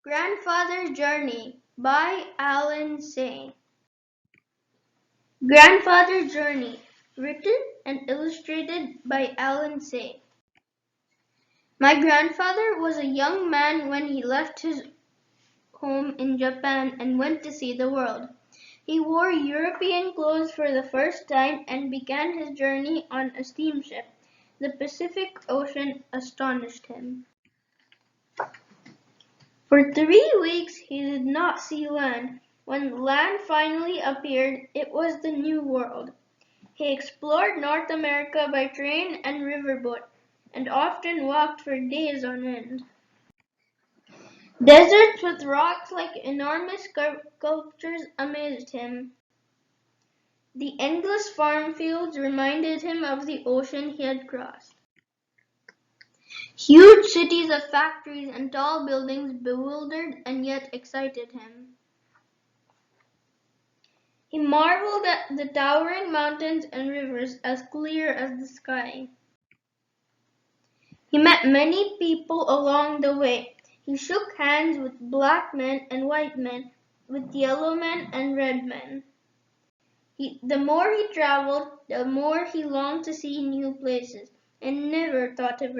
Grandfather's Journey by Alan Say. Grandfather's Journey, written and illustrated by Alan Say. My grandfather was a young man when he left his home in Japan and went to see the world. He wore European clothes for the first time and began his journey on a steamship. The Pacific Ocean astonished him. For 3 weeks he did not see land. When land finally appeared, it was the New World. He explored North America by train and riverboat, and often walked for days on end. Deserts with rocks like enormous sculptures amazed him. The endless farm fields reminded him of the ocean he had crossed. Huge cities of factories and tall buildings bewildered and yet excited him. He marveled at the towering mountains and rivers as clear as the sky. He met many people along the way. He shook hands with black men and white men, with yellow men and red men. The more he traveled, the more he longed to see new places, and never thought of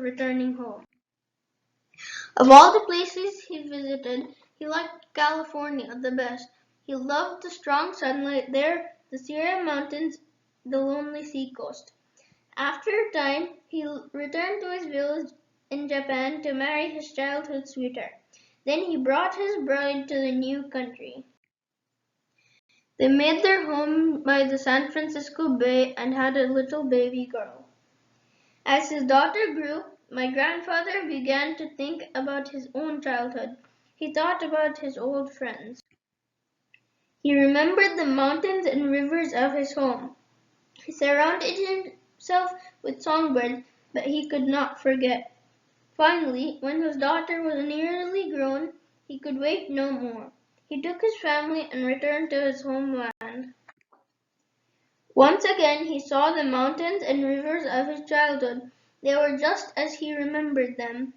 returning home. Of all the places he visited, he liked California the best. He loved the strong sunlight there, the Sierra Mountains, the lonely seacoast. After a time, he returned to his village in Japan to marry his childhood sweetheart. Then he brought his bride to the new country. They made their home by the San Francisco Bay and had a little baby girl. As his daughter grew, my grandfather began to think about his own childhood. He thought about his old friends. He remembered the mountains and rivers of his home. He surrounded himself with songbirds, but he could not forget. Finally, when his daughter was nearly grown, he could wait no more. He took his family and returned to his homeland. Once again he saw the mountains and rivers of his childhood. They were just as he remembered them.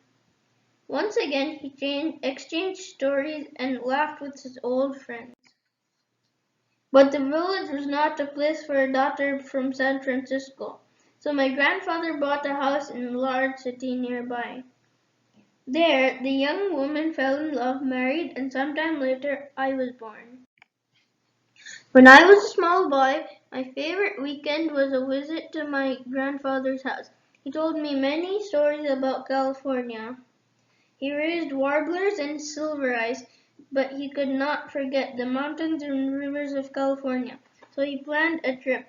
Once again he exchanged stories and laughed with his old friends. But the village was not a place for a daughter from San Francisco, so my grandfather bought a house in a large city nearby. There, the young woman fell in love, married, and sometime later I was born. When I was a small boy, my favorite weekend was a visit to my grandfather's house. He told me many stories about California. He raised warblers and silver eyes, but he could not forget the mountains and rivers of California, so he planned a trip.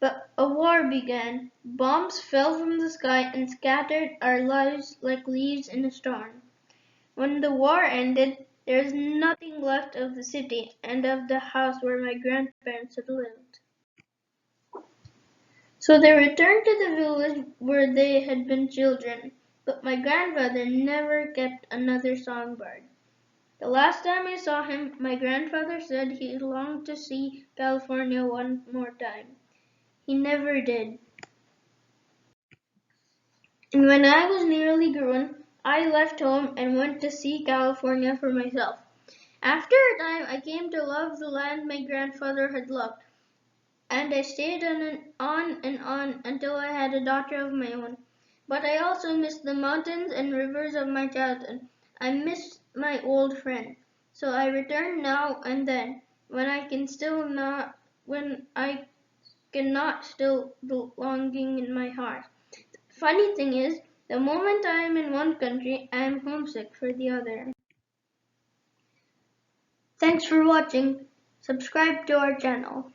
But a war began. Bombs fell from the sky and scattered our lives like leaves in a storm. When the war ended, there is nothing left of the city and of the house where my grandparents had lived. So they returned to the village where they had been children, but my grandfather never kept another songbird. The last time I saw him, my grandfather said he longed to see California one more time. He never did. And when I was nearly grown, I left home and went to see California for myself. After a time, I came to love the land my grandfather had loved, and I stayed on and on until I had a daughter of my own. But I also missed the mountains and rivers of my childhood. I missed my old friend. So I return now and then, when I cannot still the longing in my heart. Funny thing is, the moment I am in one country, I am homesick for the other. Thanks for watching. Subscribe to our channel.